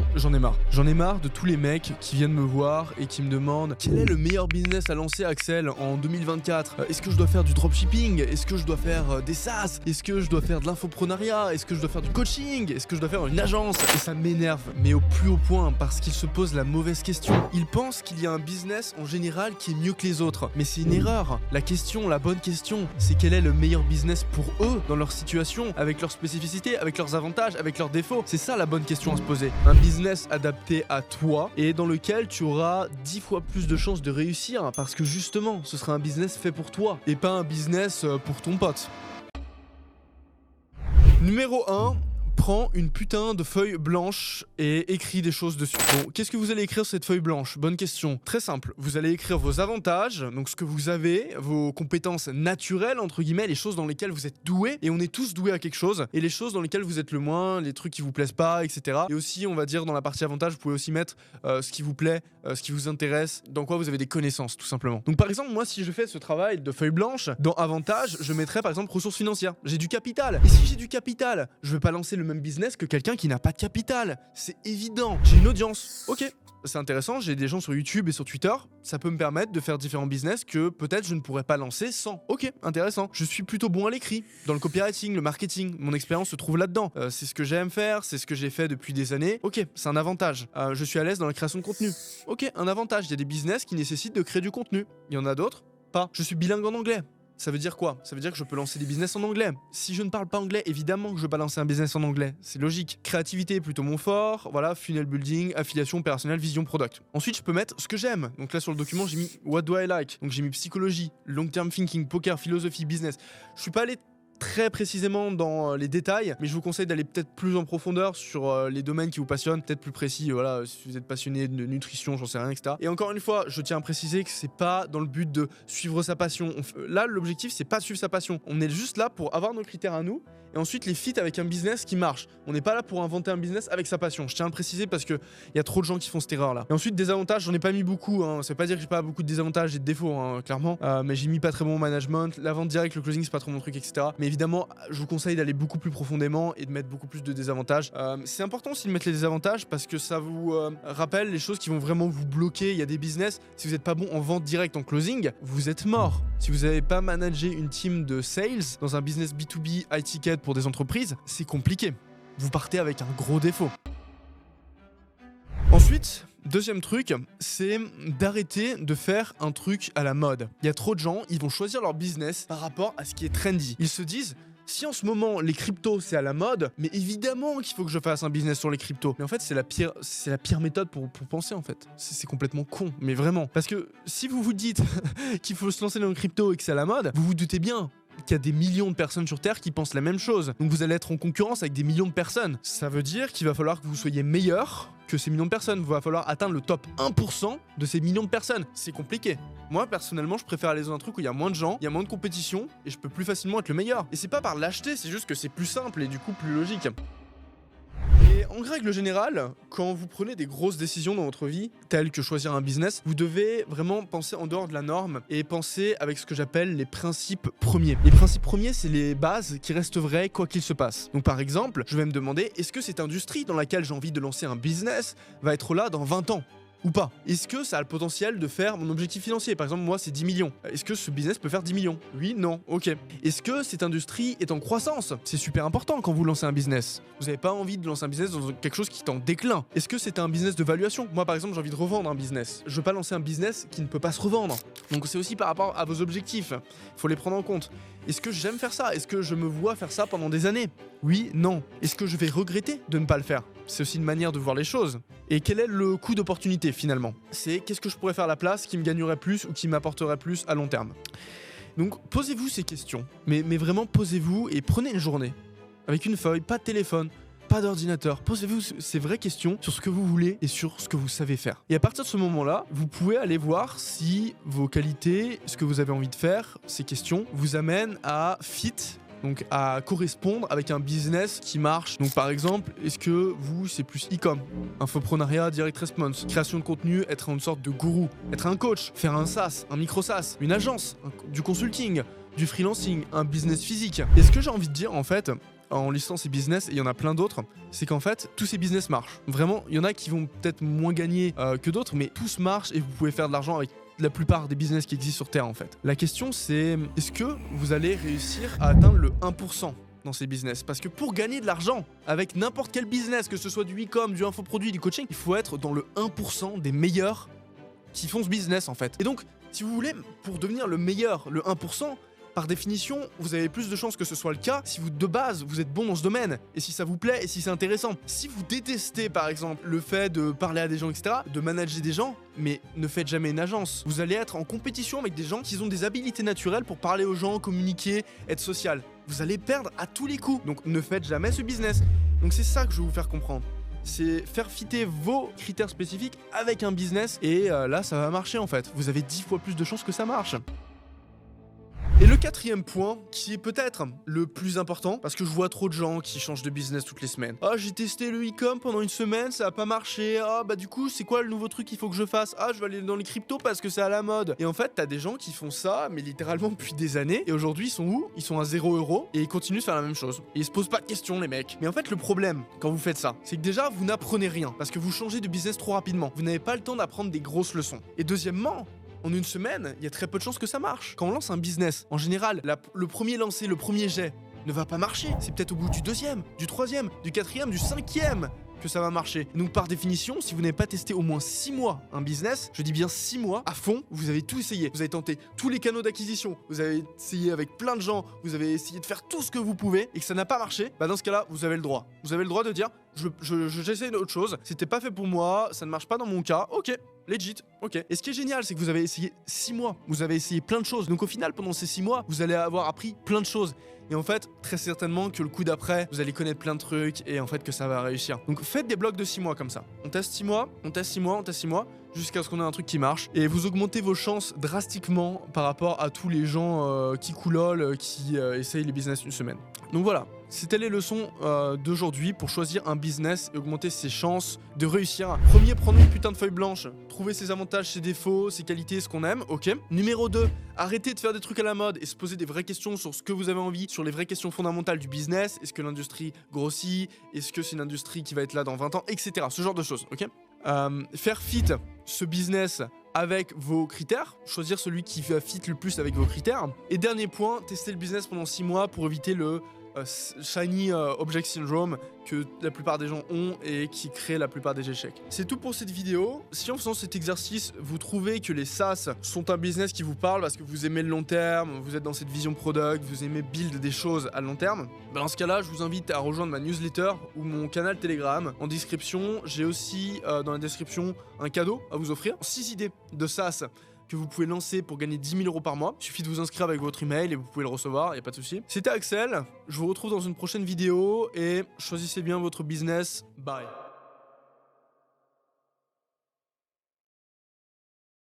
Franchement, j'en ai marre. J'en ai marre de tous les mecs qui viennent me voir et qui me demandent quel est le meilleur business à lancer, Axel, en 2024. Est-ce que je dois faire du dropshipping? Est-ce que je dois faire des SaaS? Est-ce que je dois faire de l'infoprenariat? Est-ce que je dois faire du coaching? Est-ce que je dois faire une agence? Et ça m'énerve, mais au plus haut point, parce qu'ils se posent la mauvaise question. Ils pensent qu'il y a un business en général qui est mieux que les autres. Mais c'est une erreur. La bonne question, c'est quel est le meilleur business pour eux, dans leur situation, avec leurs spécificités, avec leurs avantages, avec leurs défauts. C'est ça la bonne question à se poser. Un business adapté à toi et dans lequel tu auras 10 fois plus de chances de réussir parce que justement, ce sera un business fait pour toi et pas un business pour ton pote. Numéro 1. Prends une putain de feuille blanche et écris des choses dessus. Bon, qu'est-ce que vous allez écrire sur cette feuille blanche? Bonne question. Très simple. Vous allez écrire vos avantages, donc ce que vous avez, vos compétences naturelles, entre guillemets, les choses dans lesquelles vous êtes doué, et on est tous doués à quelque chose, et les choses dans lesquelles vous êtes le moins, les trucs qui vous plaisent pas, etc. Et aussi, on va dire, dans la partie avantages, vous pouvez aussi mettre ce qui vous plaît, ce qui vous intéresse, dans quoi vous avez des connaissances, tout simplement. Donc par exemple, moi, si je fais ce travail de feuille blanche, dans avantages, je mettrais par exemple ressources financières. J'ai du capital. Et si j'ai du capital, je vais pas lancer le même business que quelqu'un qui n'a pas de capital. C'est évident. J'ai une audience. Ok. C'est intéressant, j'ai des gens sur YouTube et sur Twitter, ça peut me permettre de faire différents business que peut-être je ne pourrais pas lancer sans. Ok, intéressant. Je suis plutôt bon à l'écrit, dans le copywriting, le marketing, mon expérience se trouve là-dedans. C'est ce que j'aime faire, c'est ce que j'ai fait depuis des années. Ok, c'est un avantage. Je suis à l'aise dans la création de contenu. Ok, un avantage. Il y a des business qui nécessitent de créer du contenu. Il y en a d'autres, pas. Je suis bilingue en anglais. Ça veut dire quoi? Ça veut dire que je peux lancer des business en anglais. Si je ne parle pas anglais, évidemment que je vais pas lancer un business en anglais. C'est logique. Créativité est plutôt mon fort. Voilà, funnel building, affiliation opérationnelle, vision product. Ensuite, je peux mettre ce que j'aime. Donc là, sur le document, j'ai mis what do I like. Donc j'ai mis psychologie, long term thinking, poker, philosophie, business. Je suis pas allé très précisément dans les détails, mais je vous conseille d'aller peut-être plus en profondeur sur les domaines qui vous passionnent, peut-être plus précis, voilà, si vous êtes passionné de nutrition, j'en sais rien, etc. Et encore une fois, je tiens à préciser que c'est pas dans le but de suivre sa passion. Là, l'objectif, c'est pas de suivre sa passion. On est juste là pour avoir nos critères à nous, et ensuite les fit avec un business qui marche. On n'est pas là pour inventer un business avec sa passion. Je tiens à le préciser parce que il y a trop de gens qui font cette erreur-là. Et ensuite, des avantages, j'en ai pas mis beaucoup, hein. Ça veut pas dire que j'ai pas beaucoup de désavantages et de défauts, hein, clairement. Mais j'ai mis pas très bon management, la vente directe, le closing, c'est pas trop mon truc, etc. Mais évidemment, je vous conseille d'aller beaucoup plus profondément et de mettre beaucoup plus de désavantages. C'est important aussi de mettre les désavantages parce que ça vous rappelle les choses qui vont vraiment vous bloquer. Il y a des business, si vous n'êtes pas bon en vente directe, en closing, vous êtes mort. Si vous n'avez pas managé une team de sales dans un business B2B high ticket pour des entreprises, c'est compliqué. Vous partez avec un gros défaut. Ensuite, deuxième truc, c'est d'arrêter de faire un truc à la mode. Il y a trop de gens, ils vont choisir leur business par rapport à ce qui est trendy. Ils se disent, si en ce moment les cryptos c'est à la mode, mais évidemment qu'il faut que je fasse un business sur les cryptos. Mais en fait c'est la pire méthode pour penser en fait. C'est complètement con, mais vraiment. Parce que si vous vous dites qu'il faut se lancer dans le crypto et que c'est à la mode, vous vous doutez bien qu'il y a des millions de personnes sur Terre qui pensent la même chose. Donc vous allez être en concurrence avec des millions de personnes. Ça veut dire qu'il va falloir que vous soyez meilleur que ces millions de personnes. Il va falloir atteindre le top 1% de ces millions de personnes. C'est compliqué. Moi, personnellement, je préfère aller dans un truc où il y a moins de gens, il y a moins de compétition, et je peux plus facilement être le meilleur. Et c'est pas par l'acheter, c'est juste que c'est plus simple et du coup plus logique. Et en règle générale, quand vous prenez des grosses décisions dans votre vie, telles que choisir un business, vous devez vraiment penser en dehors de la norme et penser avec ce que j'appelle les principes premiers. Les principes premiers, c'est les bases qui restent vraies quoi qu'il se passe. Donc par exemple, je vais me demander, est-ce que cette industrie dans laquelle j'ai envie de lancer un business va être là dans 20 ans ? Ou pas? Est-ce que ça a le potentiel de faire mon objectif financier? Par exemple, moi, c'est 10 millions. Est-ce que ce business peut faire 10 millions? Oui, non, ok. Est-ce que cette industrie est en croissance? C'est super important quand vous lancez un business. Vous n'avez pas envie de lancer un business dans quelque chose qui est en déclin. Est-ce que c'est un business de valuation? Moi, par exemple, j'ai envie de revendre un business. Je veux pas lancer un business qui ne peut pas se revendre. Donc c'est aussi par rapport à vos objectifs. Il faut les prendre en compte. Est-ce que j'aime faire ça? Est-ce que je me vois faire ça pendant des années? Oui, non. Est-ce que je vais regretter de ne pas le faire? C'est aussi une manière de voir les choses. Et quel est le coût d'opportunité finalement? C'est qu'est-ce que je pourrais faire à la place qui me gagnerait plus ou qui m'apporterait plus à long terme? Donc posez-vous ces questions, mais vraiment posez-vous et prenez une journée. Avec une feuille, pas de téléphone, pas d'ordinateur. Posez-vous ces vraies questions sur ce que vous voulez et sur ce que vous savez faire. Et à partir de ce moment-là, vous pouvez aller voir si vos qualités, ce que vous avez envie de faire, ces questions, vous amènent à fit, donc à correspondre avec un business qui marche. Donc par exemple, est-ce que vous, c'est plus e-com, infoprenariat, direct response, création de contenu, être une sorte de gourou, être un coach, faire un SaaS, un micro SaaS, une agence, du consulting, du freelancing, un business physique. Et ce que j'ai envie de dire en fait, en listant ces business, et il y en a plein d'autres, c'est qu'en fait, tous ces business marchent. Vraiment, il y en a qui vont peut-être moins gagner que d'autres, mais tous marchent et vous pouvez faire de l'argent avec la plupart des business qui existent sur Terre en fait. La question c'est, est-ce que vous allez réussir à atteindre le 1% dans ces business? Parce que pour gagner de l'argent avec n'importe quel business, que ce soit du e-com, du infoproduit, du coaching, il faut être dans le 1% des meilleurs qui font ce business en fait. Et donc, si vous voulez, pour devenir le meilleur, le 1%, par définition, vous avez plus de chances que ce soit le cas si vous, de base, vous êtes bon dans ce domaine, et si ça vous plaît, et si c'est intéressant. Si vous détestez, par exemple, le fait de parler à des gens, etc., de manager des gens, mais ne faites jamais une agence. Vous allez être en compétition avec des gens qui ont des habilités naturelles pour parler aux gens, communiquer, être social. Vous allez perdre à tous les coups, donc ne faites jamais ce business. Donc c'est ça que je veux vous faire comprendre. C'est faire fitter vos critères spécifiques avec un business, et là, ça va marcher en fait. Vous avez 10 fois plus de chances que ça marche. Et le quatrième point, qui est peut-être le plus important, parce que je vois trop de gens qui changent de business toutes les semaines. Ah, j'ai testé le e-com pendant une semaine, ça a pas marché. Ah, bah du coup, c'est quoi le nouveau truc qu'il faut que je fasse? Ah, je vais aller dans les cryptos parce que c'est à la mode. Et en fait, t'as des gens qui font ça, mais littéralement depuis des années. Et aujourd'hui, ils sont où? Ils sont à 0 € et ils continuent de faire la même chose. Et ils se posent pas de questions, les mecs. Mais en fait, le problème, quand vous faites ça, c'est que déjà, vous n'apprenez rien, parce que vous changez de business trop rapidement. Vous n'avez pas le temps d'apprendre des grosses leçons. Et deuxièmement, en une semaine, il y a très peu de chances que ça marche. Quand on lance un business, en général, le premier lancé, le premier jet ne va pas marcher. C'est peut-être au bout du deuxième, du troisième, du quatrième, du cinquième que ça va marcher. Donc par définition, si vous n'avez pas testé au moins 6 mois un business, je dis bien 6 mois, à fond, vous avez tout essayé. Vous avez tenté tous les canaux d'acquisition, vous avez essayé avec plein de gens, vous avez essayé de faire tout ce que vous pouvez, et que ça n'a pas marché, bah dans ce cas-là, vous avez le droit. Vous avez le droit de dire, j'essaye autre chose, c'était pas fait pour moi, ça ne marche pas dans mon cas, ok. Legit, ok. Et ce qui est génial, c'est que vous avez essayé 6 mois. Vous avez essayé plein de choses. Donc au final, pendant ces 6 mois, vous allez avoir appris plein de choses. Et en fait, très certainement que le coup d'après, vous allez connaître plein de trucs et en fait que ça va réussir. Donc faites des blocs de 6 mois comme ça. On teste 6 mois, on teste 6 mois, on teste 6 mois, jusqu'à ce qu'on ait un truc qui marche. Et vous augmentez vos chances drastiquement par rapport à tous les gens qui coulolent, qui essayent les business une semaine. Donc voilà. C'était les leçons d'aujourd'hui pour choisir un business et augmenter ses chances de réussir. Premier, prendre une putain de feuille blanche, trouver ses avantages, ses défauts, ses qualités, ce qu'on aime, ok. Numéro 2, arrêtez de faire des trucs à la mode et se poser des vraies questions sur ce que vous avez envie, sur les vraies questions fondamentales du business. Est-ce que l'industrie grossit? Est-ce que c'est une industrie qui va être là dans 20 ans, etc. Ce genre de choses, ok. Faire fit ce business avec vos critères, choisir celui qui va fit le plus avec vos critères. Et dernier point, tester le business pendant 6 mois pour éviter le shiny object syndrome que la plupart des gens ont et qui crée la plupart des échecs. C'est tout pour cette vidéo. Si en faisant cet exercice, vous trouvez que les SaaS sont un business qui vous parle parce que vous aimez le long terme, vous êtes dans cette vision product, vous aimez build des choses à long terme, bah dans ce cas-là, je vous invite à rejoindre ma newsletter ou mon canal Telegram. En description, j'ai aussi dans la description un cadeau à vous offrir. 6 idées de SaaS que vous pouvez lancer pour gagner 10 000 € par mois. Il suffit de vous inscrire avec votre email et vous pouvez le recevoir, il n'y a pas de souci. C'était Axel, je vous retrouve dans une prochaine vidéo et choisissez bien votre business. Bye.